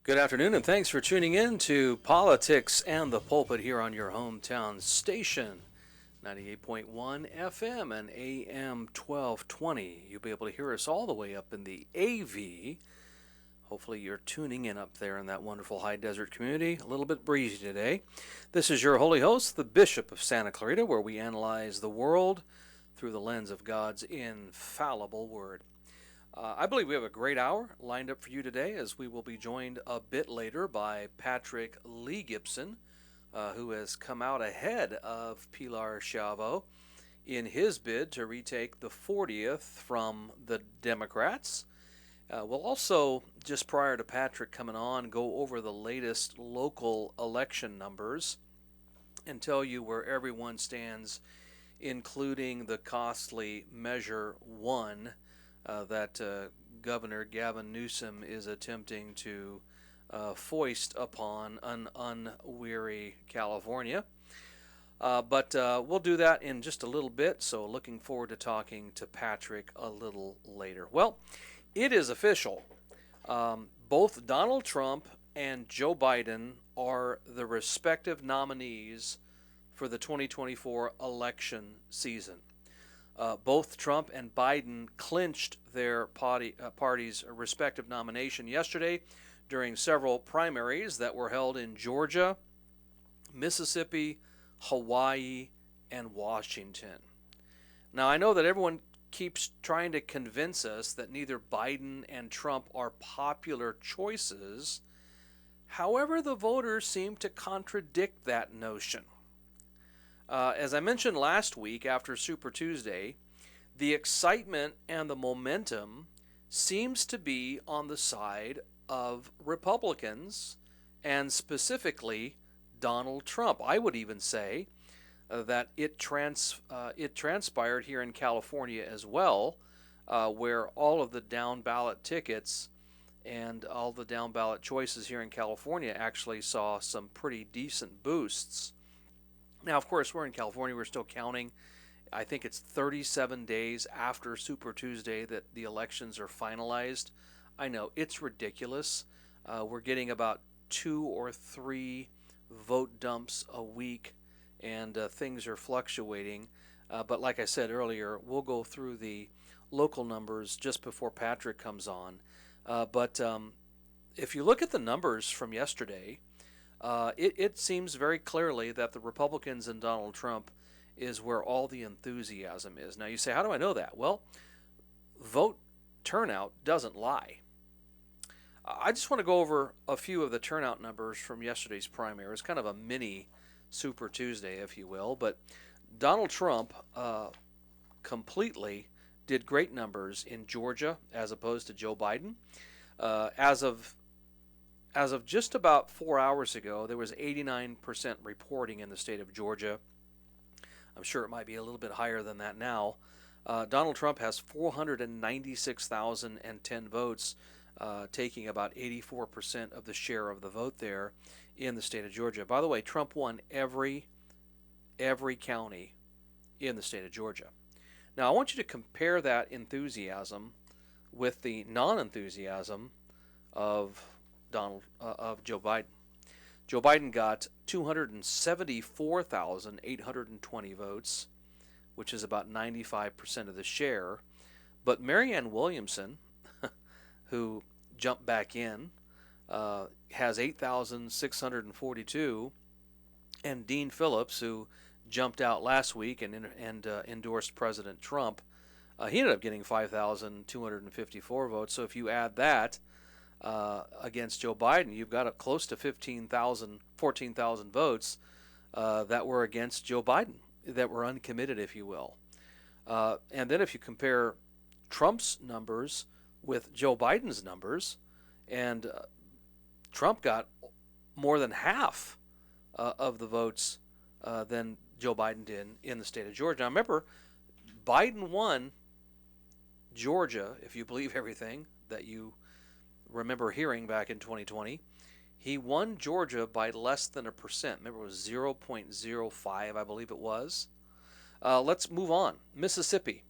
Good afternoon, and thanks for tuning in to Politics and the Pulpit here on your hometown station, 98.1 FM and AM 1220. You'll be able to hear us all the way up in the AV. Hopefully you're tuning in up there in that wonderful high desert community. A little bit breezy today. This is your holy host, the Bishop of Santa Clarita, where we analyze the world through the lens of God's infallible word. I believe we have a great hour lined up for you today, as we will be joined a bit later by Patick Lee Gipson, who has come out ahead of Pilar Chavo in his bid to retake the 40th from the Democrats. We'll also, just prior to Patrick coming on, go over the latest local election numbers and tell you where everyone stands, including the costly Measure 1 that Governor Gavin Newsom is attempting to foist upon an unweary California. But we'll do that in just a little bit, so looking forward to talking to Patrick a little later. Well, it is official. Both Donald Trump and Joe Biden are the respective nominees for the 2024 election season. Both Trump and Biden clinched their party's respective nomination yesterday during several primaries that were held in Georgia, Mississippi, Hawaii, and Washington. Now, I know that everyone keeps trying to convince us that neither Biden and Trump are popular choices. However, the voters seem to contradict that notion. As I mentioned last week after Super Tuesday, the excitement and the momentum seems to be on the side of Republicans, and specifically Donald Trump. I would even say that it transpired here in California as well, where all of the down ballot tickets and all the down ballot choices here in California actually saw some pretty decent boosts. Now, of course, we're in California. We're still counting. I think it's 37 days after Super Tuesday that the elections are finalized. I know, it's ridiculous. We're getting about 2 or 3 vote dumps a week, and things are fluctuating. But like I said earlier, we'll go through the local numbers just before Patrick comes on. But if you look at the numbers from yesterday, it seems very clearly that the Republicans and Donald Trump is where all the enthusiasm is. Now you say, how do I know that? Well, vote turnout doesn't lie. I just want to go over a few of the turnout numbers from yesterday's primary. It's kind of a mini Super Tuesday, if you will. But Donald Trump completely did great numbers in Georgia as opposed to Joe Biden. As of just about 4 hours ago, there was 89% reporting in the state of Georgia. I'm sure it might be a little bit higher than that now. Donald Trump has 496,010 votes, taking about 84% of the share of the vote there in the state of Georgia. By the way, Trump won every county in the state of Georgia. Now, I want you to compare that enthusiasm with the non-enthusiasm of Joe Biden. Joe Biden got 274,820 votes, which is about 95% of the share. But Marianne Williamson, who jumped back in, has 8,642, and Dean Phillips, who jumped out last week and endorsed President Trump, he ended up getting 5,254 votes. So if you add that against Joe Biden, you've got close to 14,000 votes that were against Joe Biden, that were uncommitted, if you will. And then if you compare Trump's numbers with Joe Biden's numbers, and Trump got more than half of the votes than Joe Biden did in the state of Georgia. Now remember, Biden won Georgia, if you believe everything that you remember hearing back in 2020. He won Georgia by less than 1%. Remember, it was 0.05, I believe it was. Let's move on. Mississippi.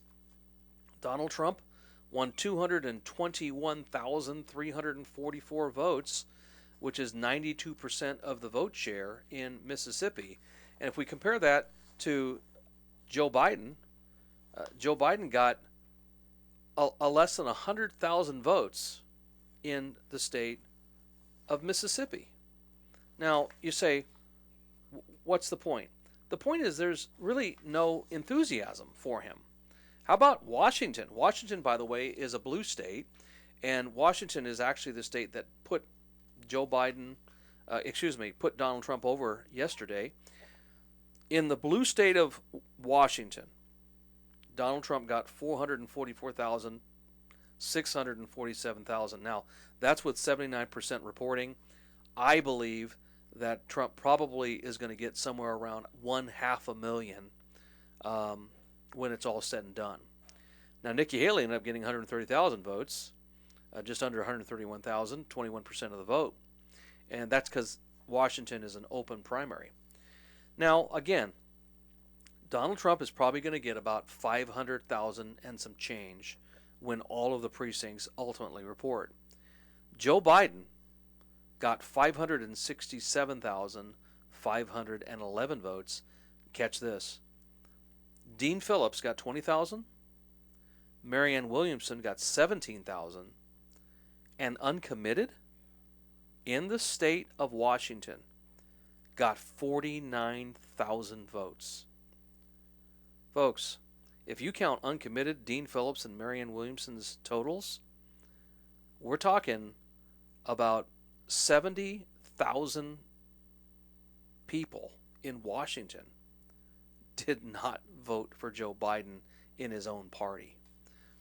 Donald Trump won 221,344 votes. which is 92% of the vote share in Mississippi. And if we compare that to Joe Biden, Joe Biden got a less than 100,000 votes in the state of Mississippi. Now, you say, what's the point? The point is there's really no enthusiasm for him. How about Washington? Washington, by the way, is a blue state, and Washington is actually the state that put put Donald Trump over yesterday. In the blue state of Washington, Donald Trump got 444,647,000. Now, that's with 79% reporting. I believe that Trump probably is going to get somewhere around 500,000 when it's all said and done. Now, Nikki Haley ended up getting 130,000 votes, just under 131,000, 21% of the vote. And that's because Washington is an open primary. Now, again, Donald Trump is probably going to get about 500,000 and some change when all of the precincts ultimately report. Joe Biden got 567,511 votes. Catch this. Dean Phillips got 20,000. Marianne Williamson got 17,000. And uncommitted in the state of Washington got 49,000 votes. Folks, if you count uncommitted Dean Phillips and Marianne Williamson's totals, we're talking about 70,000 people in Washington did not vote for Joe Biden in his own party.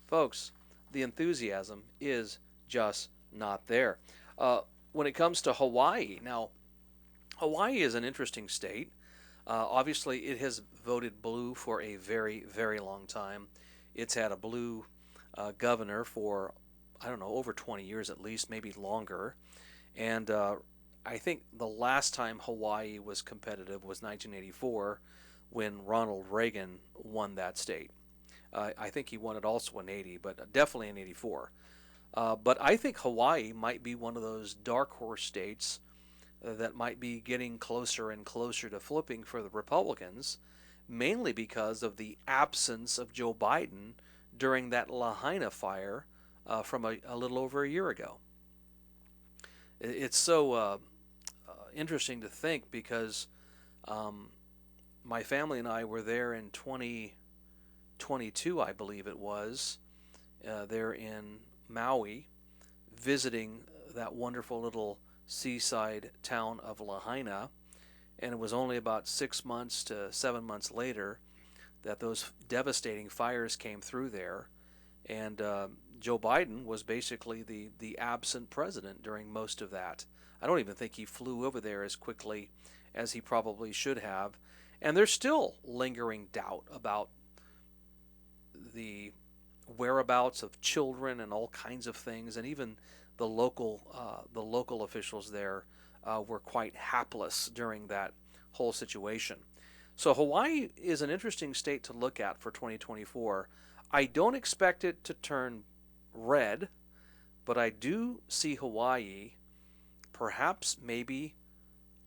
Folks, the enthusiasm is just not there. When it comes to Hawaii, now, Hawaii is an interesting state. Obviously, it has voted blue for a very, very long time. It's had a blue governor for, over 20 years at least, maybe longer. And I think the last time Hawaii was competitive was 1984 when Ronald Reagan won that state. I think he won it also in 80, but definitely in 84. But I think Hawaii might be one of those dark horse states that might be getting closer and closer to flipping for the Republicans, mainly because of the absence of Joe Biden during that Lahaina fire from a little over a year ago. It's so interesting to think because my family and I were there in 2022, I believe it was, there in Maui, visiting that wonderful little seaside town of Lahaina, and it was only about 6 months to 7 months later that those devastating fires came through there, and Joe Biden was basically the absent president during most of that. I don't even think he flew over there as quickly as he probably should have, and there's still lingering doubt about the whereabouts of children and all kinds of things, and even the local officials there were quite hapless during that whole situation. So Hawaii is an interesting state to look at for 2024. I don't expect it to turn red, but I do see Hawaii perhaps maybe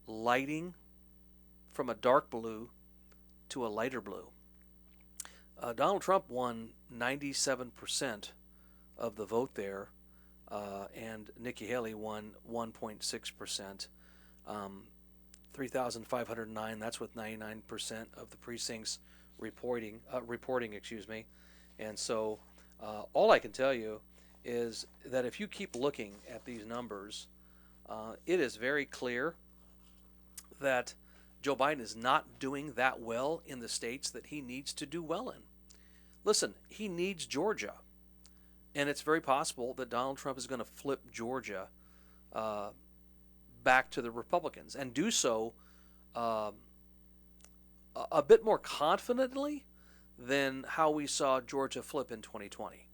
lighting from a dark blue to a lighter blue. Donald Trump won 97% of the vote there, and Nikki Haley won 1.6%. 3,509, that's with 99% of the precincts reporting. And so all I can tell you is that if you keep looking at these numbers, it is very clear that Joe Biden is not doing that well in the states that he needs to do well in. Listen, he needs Georgia, and it's very possible that Donald Trump is going to flip Georgia back to the Republicans and do so a bit more confidently than how we saw Georgia flip in 2020.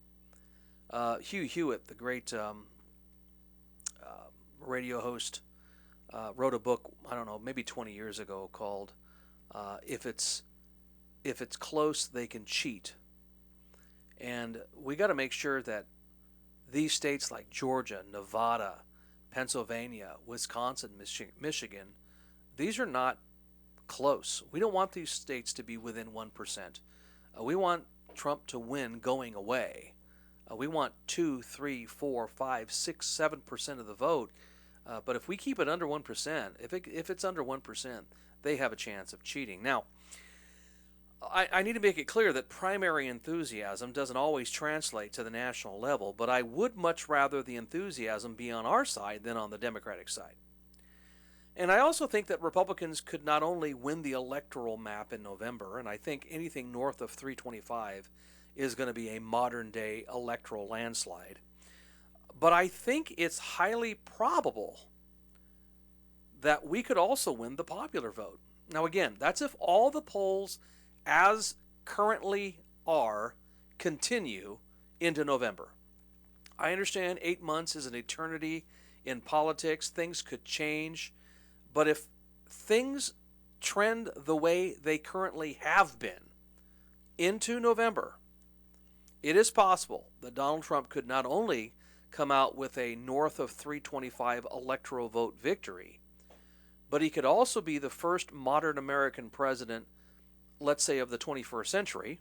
Hugh Hewitt, the great radio host, wrote a book, I don't know, maybe 20 years ago called If It's Close, They Can Cheat. And we got to make sure that these states like Georgia, Nevada, Pennsylvania, Wisconsin, Michigan, these are not close. We don't want these states to be within 1%. We want Trump to win going away. We want 2, 3, 4, 5, 6, 7% of the vote. But if we keep it under 1%, if it's under 1%, they have a chance of cheating. Now, I need to make it clear that primary enthusiasm doesn't always translate to the national level, but I would much rather the enthusiasm be on our side than on the Democratic side. And I also think that Republicans could not only win the electoral map in November, and I think anything north of 325 is going to be a modern-day electoral landslide, but I think it's highly probable that we could also win the popular vote. Now again, that's if all the polls as currently are continue into November. I understand 8 months is an eternity in politics. Things could change. But if things trend the way they currently have been into November, it is possible that Donald Trump could not only come out with a north of 325 electoral vote victory, but he could also be the first modern American president, let's say of the 21st century,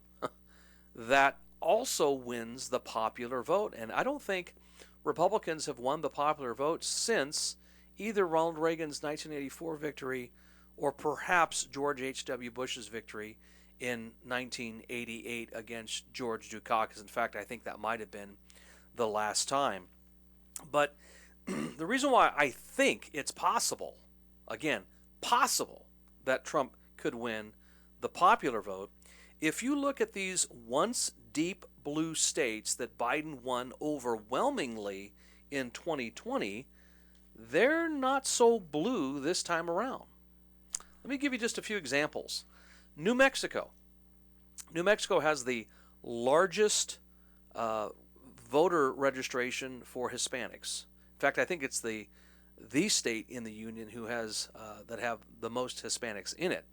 that also wins the popular vote. And I don't think Republicans have won the popular vote since either Ronald Reagan's 1984 victory or perhaps George H.W. Bush's victory in 1988 against George Dukakis. In fact, I think that might have been the last time. But the reason why I think it's possible, again, possible, that Trump could win the popular vote, if you look at these once deep blue states that Biden won overwhelmingly in 2020, they're not so blue this time around. Let me give you just a few examples. New Mexico. New Mexico has the largest voter registration for Hispanics. In fact, I think it's the state in the union who has that have the most Hispanics in it.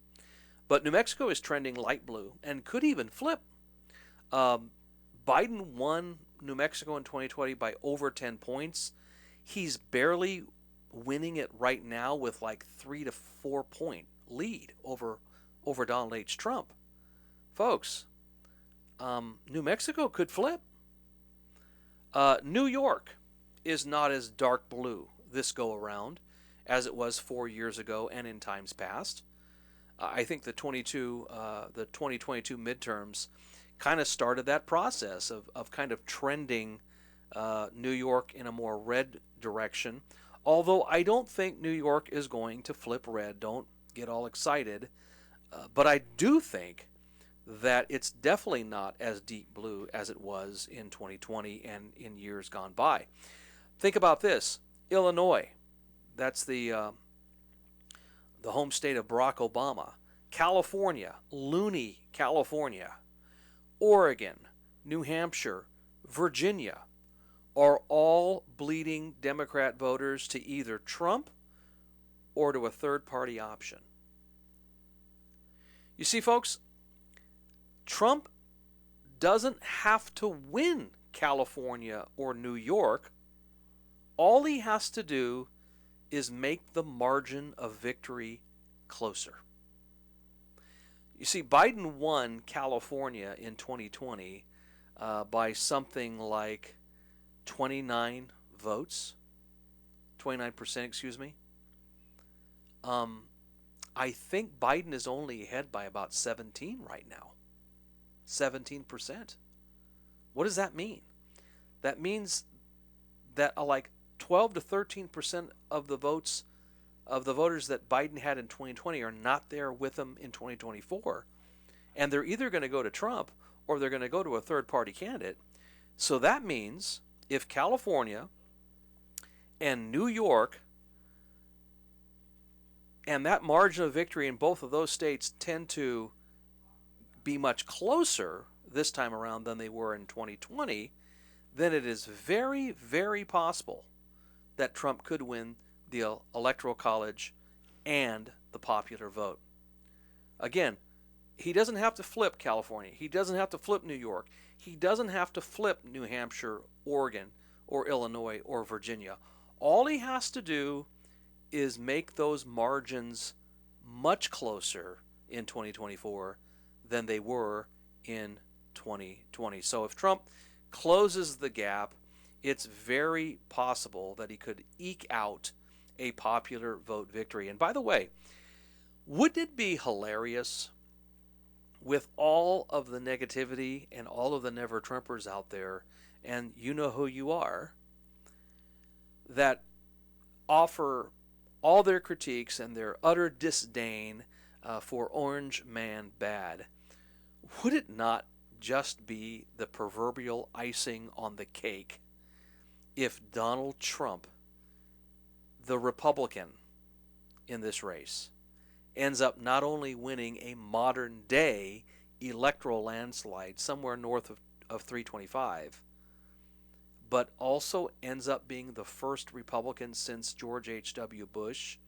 But New Mexico is trending light blue and could even flip. Biden won New Mexico in 2020 by over 10 points. He's barely winning it right now with like 3 to 4 point lead over Donald H. Trump. Folks, New Mexico could flip. New York is not as dark blue this go around as it was 4 years ago and in times past. I think the 2022 midterms kind of started that process of kind of trending New York in a more red direction. Although I don't think New York is going to flip red. Don't get all excited. But I do think that it's definitely not as deep blue as it was in 2020 and in years gone by. Think about this. Illinois, that's the home state of Barack Obama. California, loony California. Oregon, New Hampshire, Virginia are all bleeding Democrat voters to either Trump or to a third-party option. You see, folks, Trump doesn't have to win California or New York. All he has to do is make the margin of victory closer. You see, Biden won California in 2020 by something like 29 votes, 29%, excuse me. I think Biden is only ahead by about 17 right now. 17%. What does that mean? That means that like 12 to 13% of the votes of the voters that Biden had in 2020 are not there with him in 2024. And they're either going to go to Trump or they're going to go to a third-party candidate. So that means if California and New York and that margin of victory in both of those states tend to be much closer this time around than they were in 2020, then it is very, very possible that Trump could win the Electoral College and the popular vote. Again, he doesn't have to flip California. He doesn't have to flip New York. He doesn't have to flip New Hampshire, Oregon, or Illinois, or Virginia. All he has to do is make those margins much closer in 2024 than they were in 2020. So if Trump closes the gap, it's very possible that he could eke out a popular vote victory. And by the way, wouldn't it be hilarious with all of the negativity and all of the never Trumpers out there, and you know who you are, that offer all their critiques and their utter disdain for Orange Man bad? Would it not just be the proverbial icing on the cake if Donald Trump, the Republican in this race, ends up not only winning a modern day electoral landslide somewhere north of 325, but also ends up being the first Republican since George H.W. Bush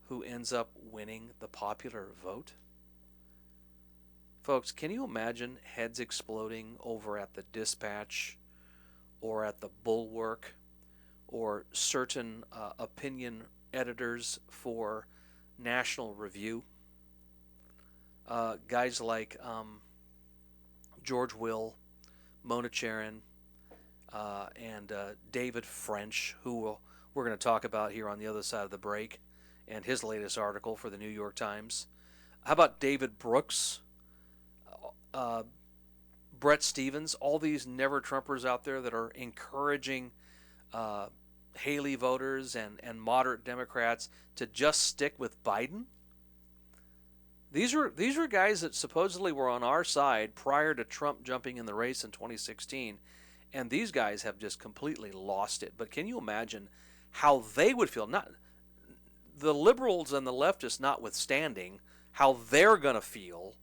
who ends up winning the popular vote? Folks, can you imagine heads exploding over at the Dispatch or at the Bulwark or certain opinion editors for National Review? Guys like George Will, Mona Charen, and David French, who we're going to talk about here on the other side of the break, and his latest article for the New York Times. How about David Brooks, Brett Stevens, all these never Trumpers out there that are encouraging Haley voters and moderate Democrats to just stick with Biden? These were guys that supposedly were on our side prior to Trump jumping in the race in 2016, and these guys have just completely lost it. But can you imagine how they would feel? Not the liberals and the leftists notwithstanding, how they're going to feel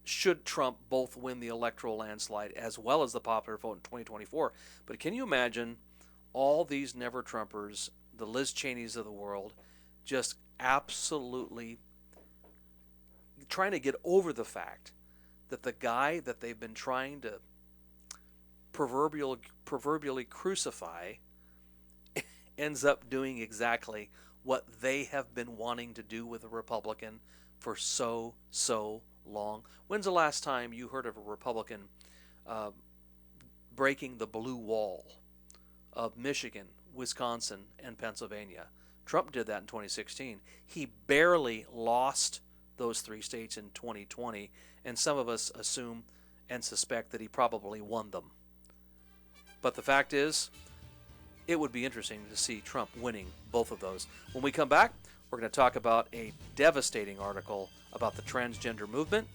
should Trump both win the electoral landslide as well as the popular vote in 2024. But can you imagine all these never Trumpers, the Liz Cheneys of the world, just absolutely trying to get over the fact that the guy that they've been trying to proverbially crucify ends up doing exactly what they have been wanting to do with a Republican for so long. When's the last time you heard of a Republican breaking the blue wall of Michigan, Wisconsin, and Pennsylvania? Trump did that in 2016. He barely lost those three states in 2020, and some of us assume and suspect that he probably won them. But the fact is, it would be interesting to see Trump winning both of those. When we come back, we're going to talk about a devastating article about the transgender movement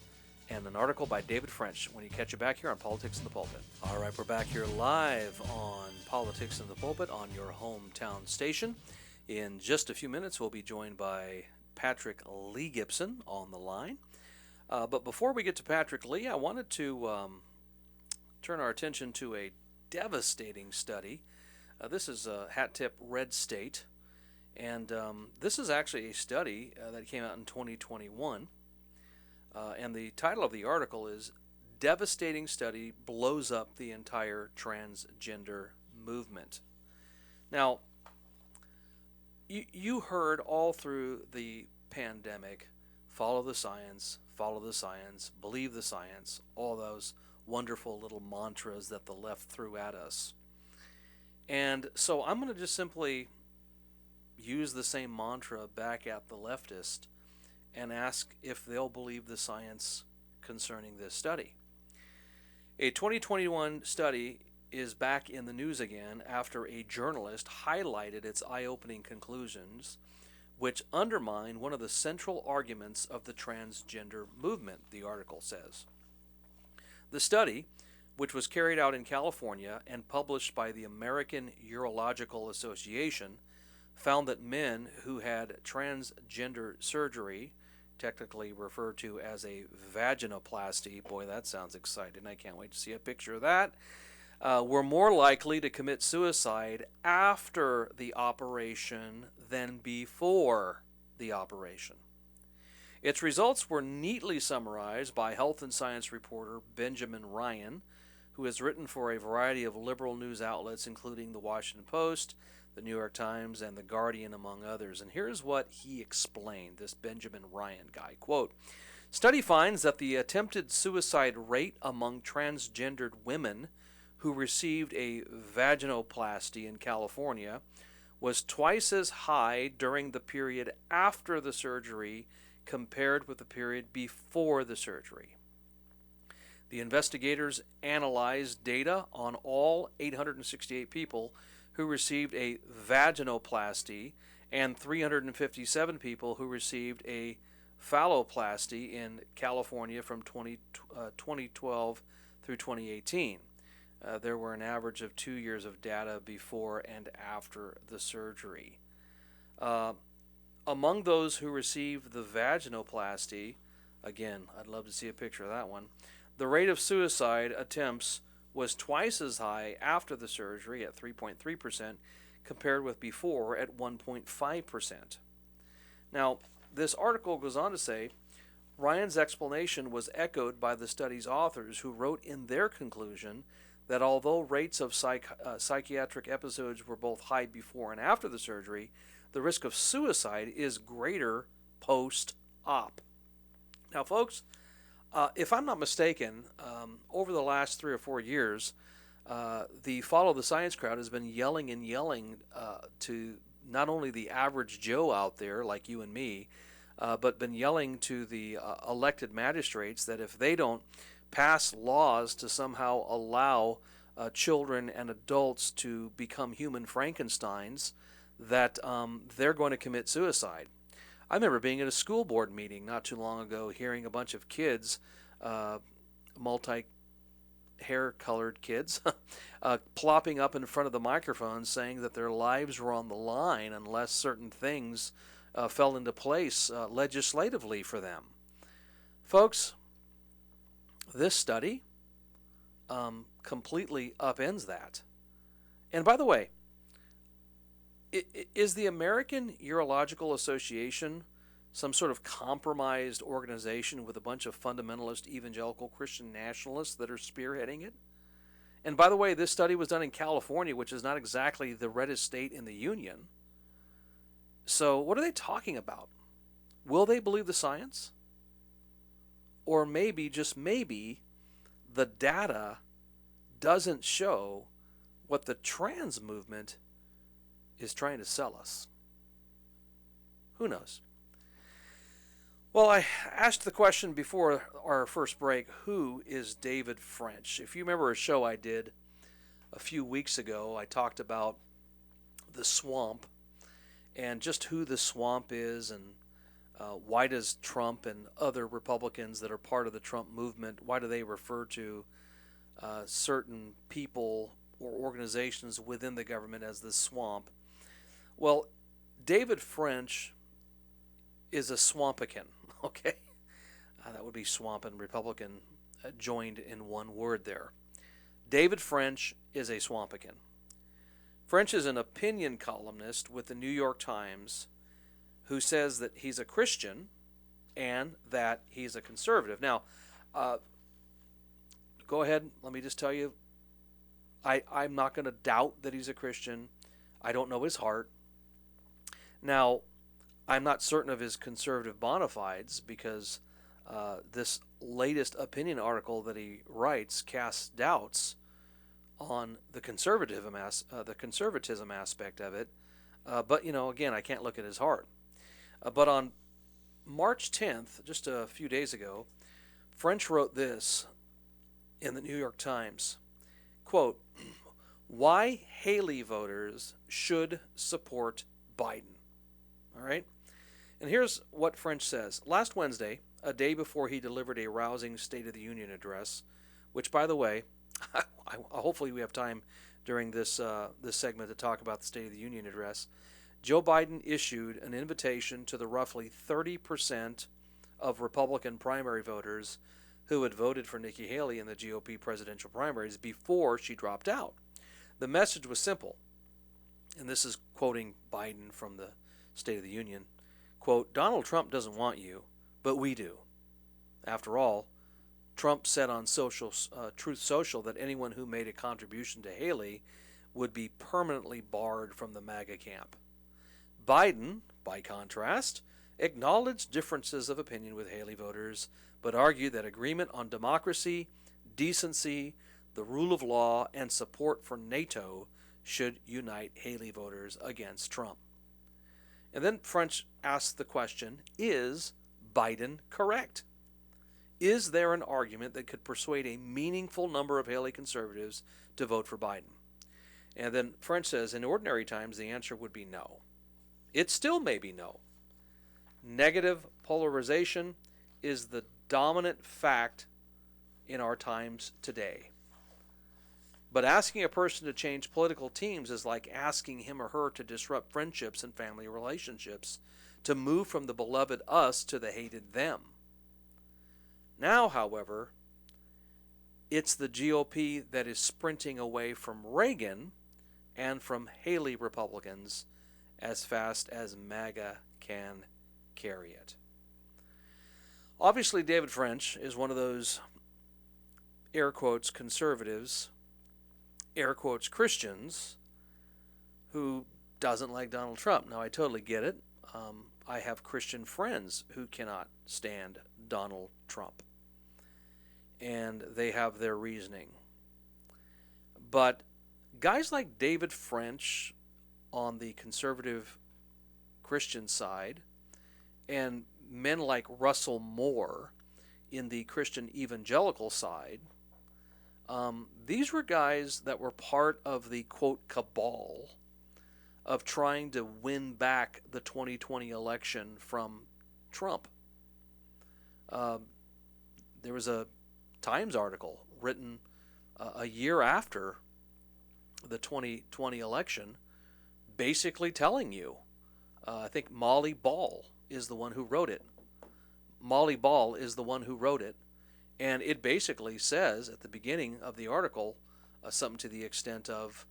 and an article by David French when you catch it back here on Politics in the Pulpit. All right, we're back here live on Politics in the Pulpit on your hometown station. In just a few minutes, we'll be joined by Patick Lee Gipson on the line. But before we get to Patick Lee, I wanted to turn our attention to a devastating study. This is Hat Tip Red State, and this is actually a study that came out in 2021. And the title of the article is Devastating Study Blows Up the Entire Transgender Movement. Now, you heard all through the pandemic, follow the science, believe the science, all those wonderful little mantras that the left threw at us. And so I'm going to just simply use the same mantra back at the leftist and ask if they'll believe the science concerning this study. A 2021 study is back in the news again after a journalist highlighted its eye-opening conclusions, which undermine one of the central arguments of the transgender movement, the article says. The study, which was carried out in California and published by the American Urological Association, found that men who had transgender surgery, technically referred to as a vaginoplasty, boy, that sounds exciting, I can't wait to see a picture of that, were more likely to commit suicide after the operation than before the operation. Its results were neatly summarized by health and science reporter Benjamin Ryan, who has written for a variety of liberal news outlets, including the Washington Post, the New York Times, and the Guardian, among others. And here's what he explained, this Benjamin Ryan guy. Quote, study finds that the attempted suicide rate among transgendered women who received a vaginoplasty in California was twice as high during the period after the surgery compared with the period before the surgery. The investigators analyzed data on all 868 people who received a vaginoplasty and 357 people who received a phalloplasty in California from 2012 through 2018. There were an average of 2 years of data before and after the surgery. Among those who received the vaginoplasty, again, I'd love to see a picture of that one, the rate of suicide attempts was twice as high after the surgery at 3.3% compared with before at 1.5%. Now, this article goes on to say, Ryan's explanation was echoed by the study's authors who wrote in their conclusion that although rates of psychiatric episodes were both high before and after the surgery, the risk of suicide is greater post-op. Now, folks, if I'm not mistaken, over the last 3 or 4 years, the Follow the Science crowd has been yelling and yelling to not only the average Joe out there like you and me, but been yelling to the elected magistrates that if they don't pass laws to somehow allow children and adults to become human Frankensteins, that they're going to commit suicide. I remember being at a school board meeting not too long ago, hearing a bunch of kids, multi-hair-colored kids, plopping up in front of the microphone saying that their lives were on the line unless certain things fell into place legislatively for them. Folks, this study completely upends that. And by the way, is the American Urological Association some sort of compromised organization with a bunch of fundamentalist evangelical Christian nationalists that are spearheading it? And by the way, this study was done in California, which is not exactly the reddest state in the union. So what are they talking about? Will they believe the science? Or maybe, just maybe, the data doesn't show what the trans movement is trying to sell us. Who knows? Well, I asked the question before our first break, who is David French? If you remember a show I did a few weeks ago, I talked about the swamp and just who the swamp is, and why does Trump and other Republicans that are part of the Trump movement, why do they refer to certain people or organizations within the government as the swamp? Well, David French is a swampican, okay? That would be swamp and Republican joined in one word there. David French is a swampican. French is an opinion columnist with the New York Times who says that he's a Christian and that he's a conservative. Now, go ahead, let me just tell you, I'm not going to doubt that he's a Christian. I don't know his heart. Now, I'm not certain of his conservative bona fides because this latest opinion article that he writes casts doubts on the conservatism aspect of it. But, again, I can't look at his heart. But on March 10th, just a few days ago, French wrote this in the New York Times, quote, why Haley voters should support Biden. All right? And here's what French says. Last Wednesday, a day before he delivered a rousing State of the Union address, which, by the way, hopefully we have time during this segment to talk about the State of the Union address, Joe Biden issued an invitation to the roughly 30% of Republican primary voters who had voted for Nikki Haley in the GOP presidential primaries before she dropped out. The message was simple, and this is quoting Biden from the State of the Union, quote, Donald Trump doesn't want you, but we do. After all, Trump said on Truth Social that anyone who made a contribution to Haley would be permanently barred from the MAGA camp. Biden, by contrast, acknowledged differences of opinion with Haley voters, but argued that agreement on democracy, decency, the rule of law, and support for NATO should unite Haley voters against Trump. And then French asked the question, is Biden correct? Is there an argument that could persuade a meaningful number of Haley conservatives to vote for Biden? And then French says, in ordinary times, the answer would be no. It still may be no. Negative polarization is the dominant fact in our times today. But asking a person to change political teams is like asking him or her to disrupt friendships and family relationships, to move from the beloved us to the hated them. Now, however, it's the GOP that is sprinting away from Reagan and from Haley Republicans as fast as MAGA can carry it. Obviously, David French is one of those air quotes conservatives, air quotes Christians, who doesn't like Donald Trump. Now, I totally get it. I have Christian friends who cannot stand Donald Trump, and they have their reasoning. But guys like David French on the conservative Christian side, and men like Russell Moore in the Christian evangelical side, these were guys that were part of the, quote, cabal of trying to win back the 2020 election from Trump. There was a Times article written a year after the 2020 election, basically telling you, I think Molly Ball is the one who wrote it. Molly Ball is the one who wrote it. And it basically says at the beginning of the article something to the extent of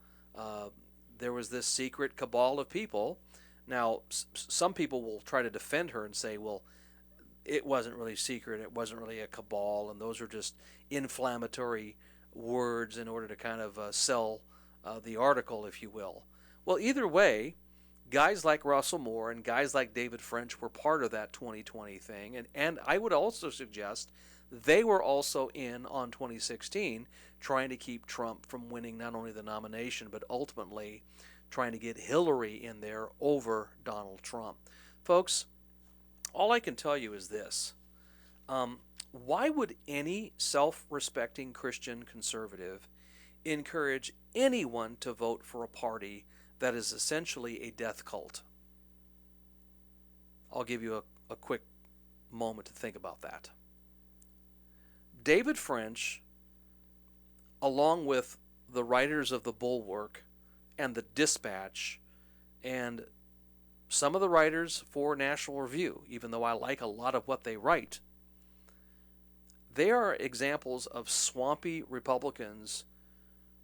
there was this secret cabal of people. Now, some people will try to defend her and say, well, it wasn't really secret, it wasn't really a cabal, and those are just inflammatory words in order to kind of sell the article, if you will. Well, either way, guys like Russell Moore and guys like David French were part of that 2020 thing, and I would also suggest they were also in on 2016, trying to keep Trump from winning not only the nomination, but ultimately trying to get Hillary in there over Donald Trump. Folks, all I can tell you is this. Why would any self-respecting Christian conservative encourage anyone to vote for a party that is essentially a death cult? I'll give you a quick moment to think about that. David French, along with the writers of the Bulwark and the Dispatch, and some of the writers for National Review, even though I like a lot of what they write, they are examples of swampy Republicans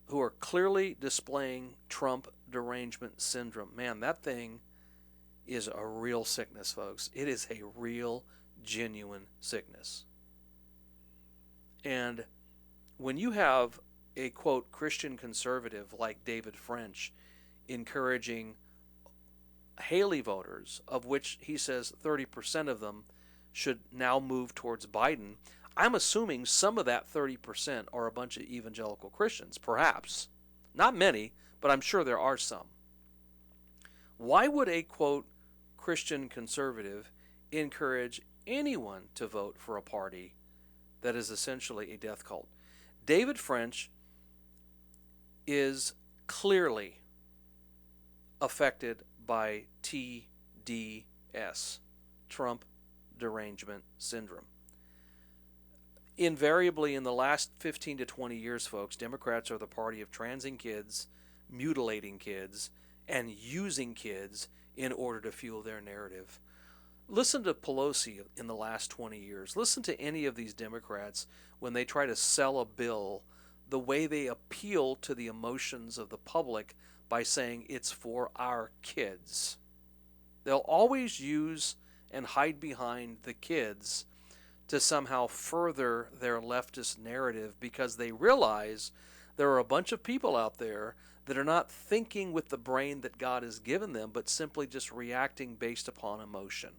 who are clearly displaying Trump derangement syndrome. Man, that thing is a real sickness, folks. It is a real, genuine sickness. And when you have a, quote, Christian conservative like David French encouraging Haley voters, of which he says 30% of them should now move towards Biden, I'm assuming some of that 30% are a bunch of evangelical Christians, perhaps. Not many, but I'm sure there are some. Why would a, quote, Christian conservative encourage anyone to vote for a party that is essentially a death cult? David French is clearly affected by TDS, Trump derangement syndrome. Invariably, in the last 15 to 20 years, folks, Democrats are the party of transing kids, mutilating kids, and using kids in order to fuel their narrative. Listen to Pelosi in the last 20 years. Listen to any of these Democrats when they try to sell a bill, the way they appeal to the emotions of the public by saying it's for our kids. They'll always use and hide behind the kids to somehow further their leftist narrative, because they realize There are a bunch of people out there that are not thinking with the brain that God has given them, but simply just reacting based upon emotion.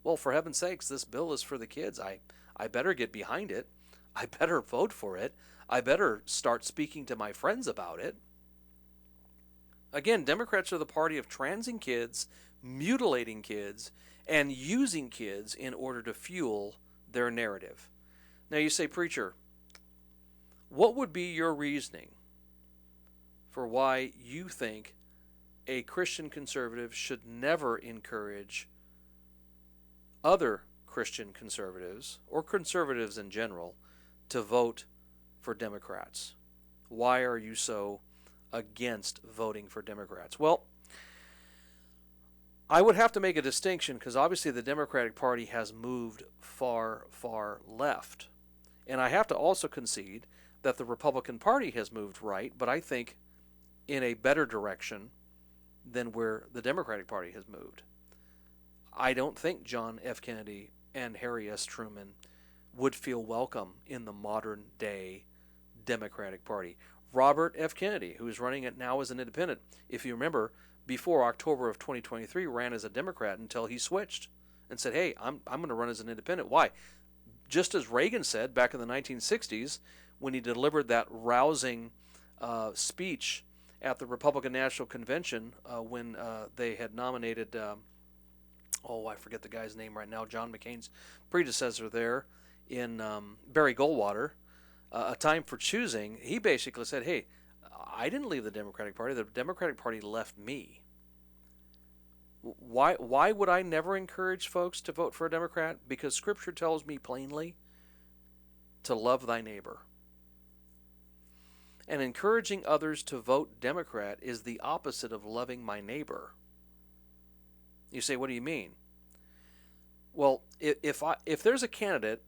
Well, for heaven's sakes, this bill is for the kids. I better get behind it. I better vote for it. I better start speaking to my friends about it. Again, Democrats are the party of transing kids, mutilating kids, and using kids in order to fuel their narrative. Now you say, preacher, what would be your reasoning for why you think a Christian conservative should never encourage other Christian conservatives, or conservatives in general, to vote for Democrats? Why are you so against voting for Democrats? Well, I would have to make a distinction, because obviously the Democratic Party has moved far, far left. And I have to also concede that the Republican Party has moved right, but I think in a better direction than where the Democratic Party has moved. I don't think John F. Kennedy and Harry S. Truman would feel welcome in the modern day Democratic Party. Robert F. Kennedy, who is running it now as an independent, if you remember, before October of 2023, ran as a Democrat until he switched and said, hey, I'm going to run as an independent. Why? Just as Reagan said back in the 1960s when he delivered that rousing speech at the Republican National Convention when they had nominated, I forget the guy's name right now, John McCain's predecessor there in Barry Goldwater, A Time for Choosing. He basically said, hey, I didn't leave the Democratic Party. The Democratic Party left me. Why would I never encourage folks to vote for a Democrat? Because Scripture tells me plainly to love thy neighbor. And encouraging others to vote Democrat is the opposite of loving my neighbor. You say, what do you mean? Well, if there's a candidate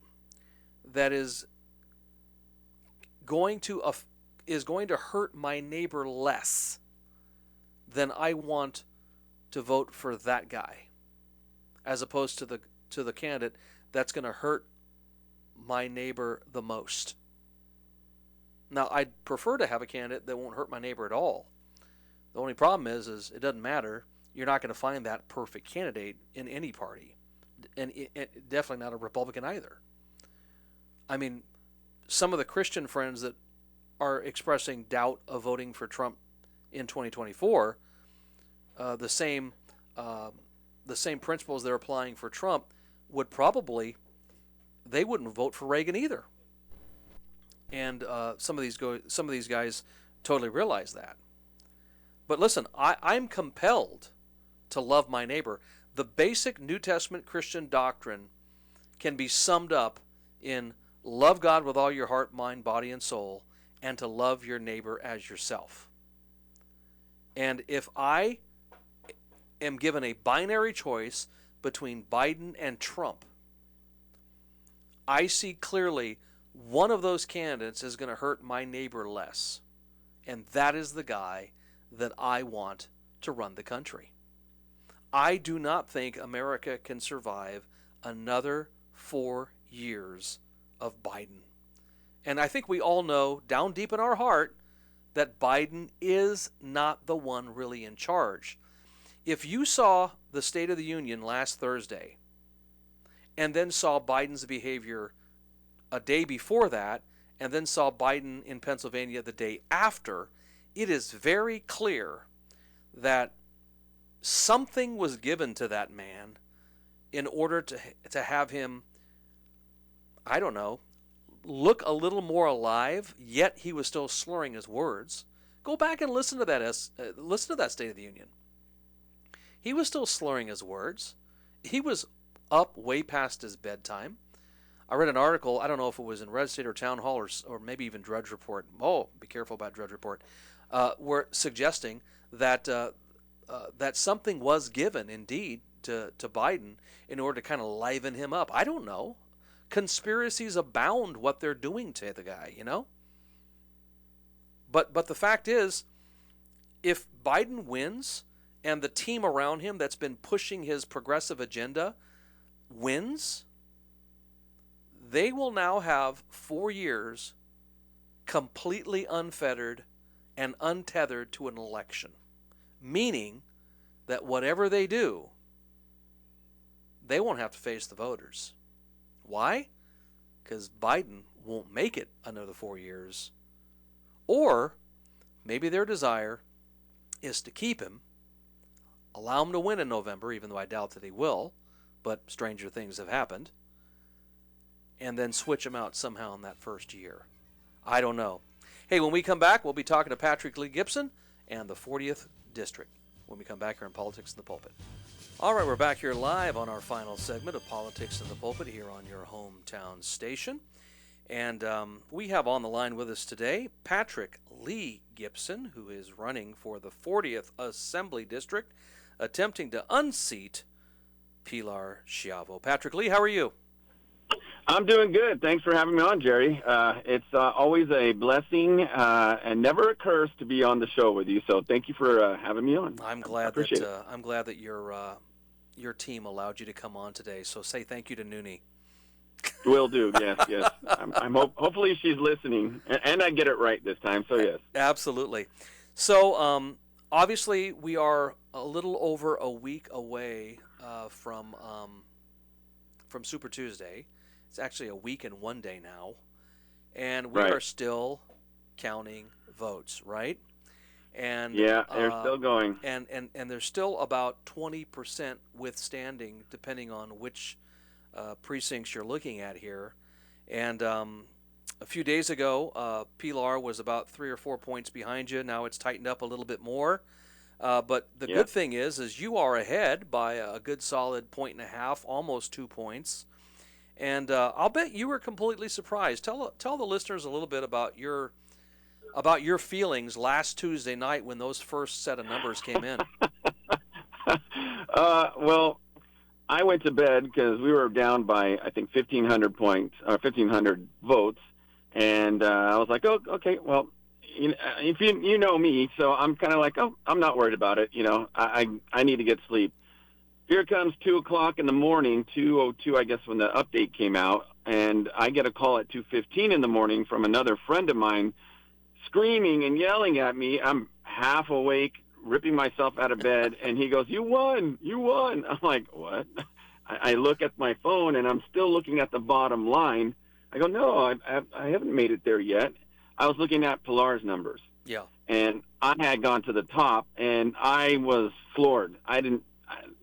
that is going to hurt my neighbor less, then I want to vote for that guy, as opposed to the candidate that's going to hurt my neighbor the most. Now, I'd prefer to have a candidate that won't hurt my neighbor at all. The only problem is it doesn't matter. You're not going to find that perfect candidate in any party, and definitely not a Republican either. I mean, some of the Christian friends that are expressing doubt of voting for Trump in 2024, the same principles they're applying for Trump they wouldn't vote for Reagan either. And some of these guys totally realize that. But listen, I'm compelled to love my neighbor. The basic New Testament Christian doctrine can be summed up in love God with all your heart, mind, body, and soul, and to love your neighbor as yourself. And if I am given a binary choice between Biden and Trump, I see clearly one of those candidates is going to hurt my neighbor less. And that is the guy that I want to run the country. I do not think America can survive another 4 years of Biden. And I think we all know down deep in our heart that Biden is not the one really in charge. If you saw the State of the Union last Thursday and then saw Biden's behavior a day before that and then saw Biden in Pennsylvania the day after, it is very clear that something was given to that man in order to have him, I don't know, look a little more alive, yet he was still slurring his words. Go back and listen to that State of the Union. He was still slurring his words. He was up way past his bedtime. I read an article, I don't know if it was in Red State or Town Hall or maybe even Drudge Report. Oh, be careful about Drudge Report. Were suggesting that that something was given indeed to Biden in order to kind of liven him up. I don't know. Conspiracies abound what they're doing to the guy, you know? But the fact is, if Biden wins and the team around him that's been pushing his progressive agenda wins, they will now have 4 years completely unfettered and untethered to an election, meaning that whatever they do, they won't have to face the voters. Why? Because Biden won't make it another 4 years. Or maybe their desire is to keep him, allow him to win in November, even though I doubt that he will, but stranger things have happened, and then switch him out somehow in that first year. I don't know. Hey, when we come back, we'll be talking to Patick Lee Gipson and the 40th District when we come back here in Politics in the Pulpit. All right, we're back here live on our final segment of Politics in the Pulpit here on your hometown station. And we have on the line with us today Patick Lee Gipson, who is running for the 40th Assembly District, attempting to unseat Pilar Schiavo. Patick Lee, how are you? I'm doing good. Thanks for having me on, Jerry. It's always a blessing and never a curse to be on the show with you. So thank you for having me on. I'm glad that your team allowed you to come on today. So say thank you to Noonie. Will do. Yes. Hopefully she's listening, and I get it right this time. So yes, absolutely. So obviously we are a little over a week away from Super Tuesday. It's actually a week and 1 day now, and we are still counting votes, right? And yeah, they're still going, and there's still about 20% withstanding, depending on which precincts you're looking at here. And a few days ago, Pilar was about 3 or 4 points behind you. Now it's tightened up a little bit more. But the good thing is you are ahead by a good solid 1.5, almost 2 points. And I'll bet you were completely surprised. Tell the listeners a little bit about your feelings last Tuesday night when those first set of numbers came in. Well, I went to bed because we were down by, I think, 1,500 points, 1,500 votes, and I was like, oh, okay, well, if you know me, so I'm kind of like, oh, I'm not worried about it. I need to get sleep. Here comes 2 o'clock in the morning, 2:02, I guess, when the update came out, and I get a call at 2:15 in the morning from another friend of mine screaming and yelling at me. I'm half awake, ripping myself out of bed, and he goes, you won. I'm like, what? I look at my phone, and I'm still looking at the bottom line. I go, no, I haven't made it there yet. I was looking at Pilar's numbers. Yeah. And I had gone to the top, and I was floored.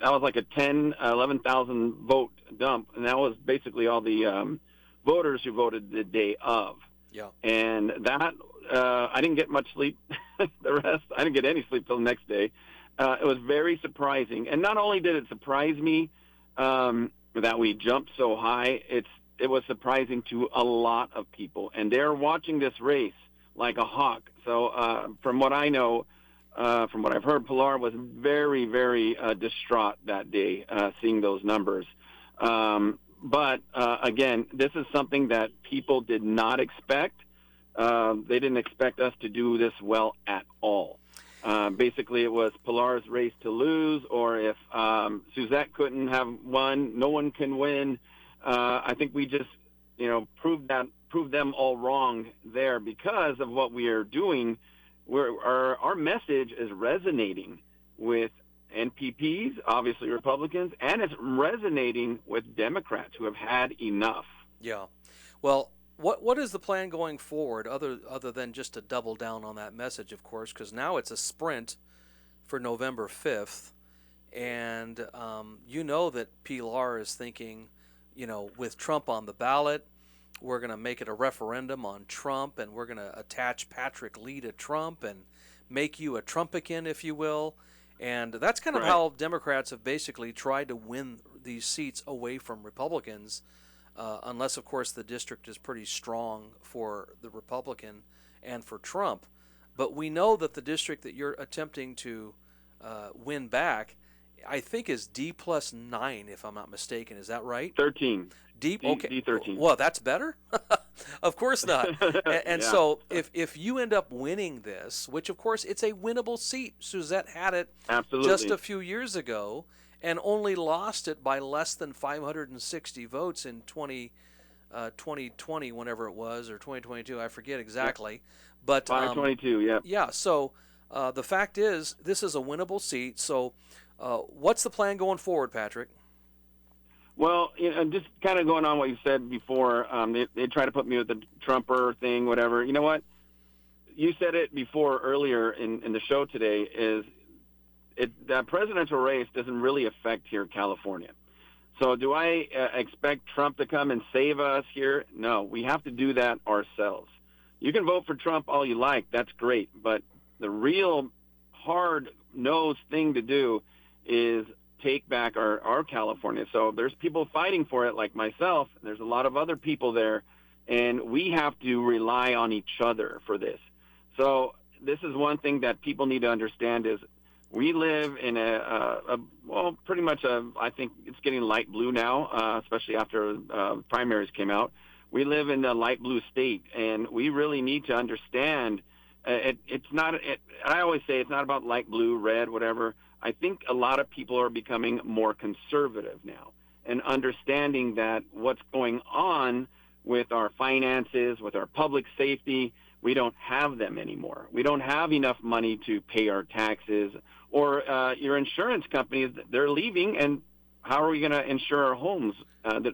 That was like a 11,000 vote dump, and that was basically all the voters who voted the day of. Yeah. And that, I didn't get much sleep. The rest, I didn't get any sleep till the next day. It was very surprising. And not only did it surprise me that we jumped so high, it was surprising to a lot of people. And they're watching this race like a hawk. So from what I know, from what I've heard, Pilar was very, very distraught that day, seeing those numbers. But again, this is something that people did not expect. They didn't expect us to do this well at all. Basically, it was Pilar's race to lose, or if Suzette couldn't have won, no one can win. I think we just, proved them all wrong there because of what we are doing. Our message is resonating with NPPs, obviously Republicans, and it's resonating with Democrats who have had enough. Yeah. Well, what is the plan going forward other than just to double down on that message, of course, because now it's a sprint for November 5th, and that Pilar is thinking, with Trump on the ballot, we're going to make it a referendum on Trump, and we're going to attach Patick Lee to Trump and make you a Trumpican, if you will. And that's kind of how Democrats have basically tried to win these seats away from Republicans, unless, of course, the district is pretty strong for the Republican and for Trump. But we know that the district that you're attempting to win back, I think, is D+9, if I'm not mistaken. Is that right? 13. Okay. D13. Well, that's better? Of course not. And so if you end up winning this, which, of course, it's a winnable seat. Suzette had it just a few years ago and only lost it by less than 560 votes in 2018. 2020, whenever it was, or 2022, I forget exactly. But 522, yeah. yeah, so the fact is, this is a winnable seat. So what's the plan going forward, Patrick? Well, just kind of going on what you said before, they try to put me with the Trumper thing, whatever. You know what? You said it before earlier in the show today, is that presidential race doesn't really affect here in California. So do I expect Trump to come and save us here? No, we have to do that ourselves. You can vote for Trump all you like. That's great. But the real hard-nosed thing to do is take back our California. So there's people fighting for it like myself. There's a lot of other people there, and we have to rely on each other for this. So this is one thing that people need to understand is we live in pretty much I think it's getting light blue now, especially after primaries came out. We live in a light blue state, and we really need to understand it's not, I always say it's not about light blue, red, whatever. I think a lot of people are becoming more conservative now and understanding that what's going on with our finances, with our public safety, we don't have them anymore. We don't have enough money to pay our taxes, or your insurance companies, they're leaving, and how are we going to insure our homes?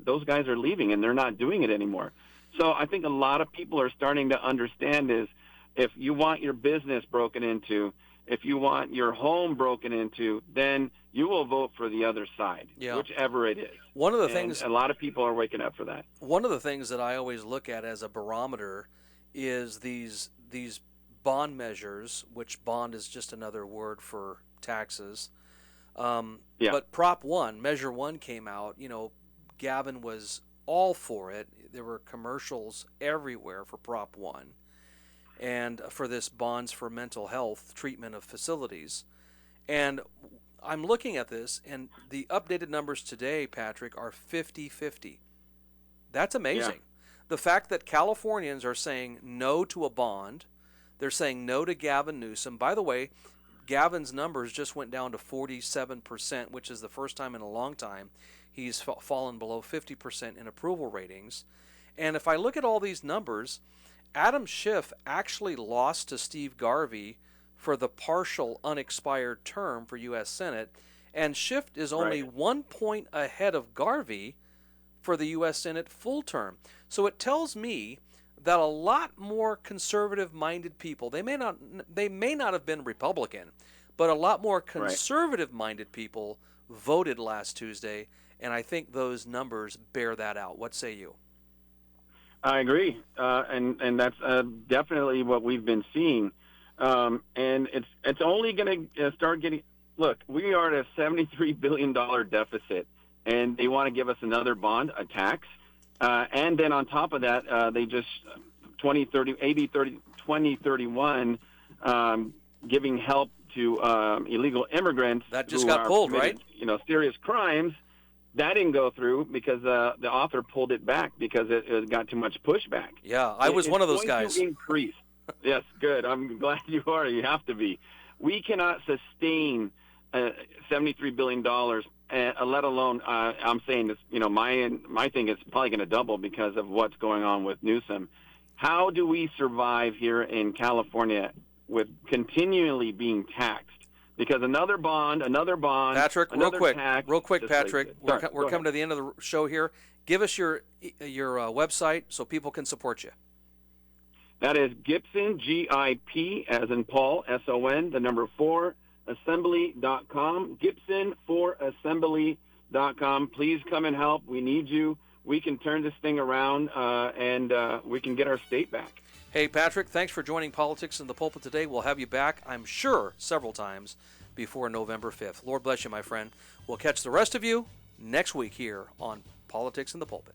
Those guys are leaving, and they're not doing it anymore. So I think a lot of people are starting to understand is if you want your business broken into, if you want your home broken into, then you will vote for the other side, whichever it is. One of the things, a lot of people are waking up for that. One of the things that I always look at as a barometer is these bond measures, which bond is just another word for taxes. But Prop 1, Measure 1 came out. Gavin was all for it. There were commercials everywhere for Prop 1 and for this bonds for mental health treatment of facilities. And I'm looking at this, and the updated numbers today, Patrick, are 50-50. That's amazing. Yeah. The fact that Californians are saying no to a bond, they're saying no to Gavin Newsom. By the way, Gavin's numbers just went down to 47%, which is the first time in a long time he's fallen below 50% in approval ratings. And if I look at all these numbers, Adam Schiff actually lost to Steve Garvey for the partial unexpired term for U.S. Senate, and Schiff is only 1 point ahead of Garvey for the U.S. Senate full term. So it tells me that a lot more conservative-minded people, they may not have been Republican, but a lot more conservative-minded people voted last Tuesday, and I think those numbers bear that out. What say you? I agree, and that's definitely what we've been seeing, and it's only going to start getting. Look, we are at a $73 billion deficit, and they want to give us another bond, a tax, and then on top of that, they just 2031 giving help to illegal immigrants that just got pulled, right? Serious crimes. That didn't go through because the author pulled it back because it got too much pushback. Yeah, I was one of those guys. To increase. Yes, good. I'm glad you are. You have to be. We cannot sustain $73 billion, let alone, I'm saying this, my thing is probably going to double because of what's going on with Newsom. How do we survive here in California with continually being taxed? Because another bond, Patrick, real quick, Patrick, we're coming to the end of the show here. Give us your website so people can support you. That is Gipson, G-I-P, as in Paul, S-O-N, the number 4, assembly.com, Gipson4assembly.com. Please come and help. We need you. We can turn this thing around, and we can get our state back. Hey, Patrick, thanks for joining Politics in the Pulpit today. We'll have you back, I'm sure, several times before November 5th. Lord bless you, my friend. We'll catch the rest of you next week here on Politics in the Pulpit.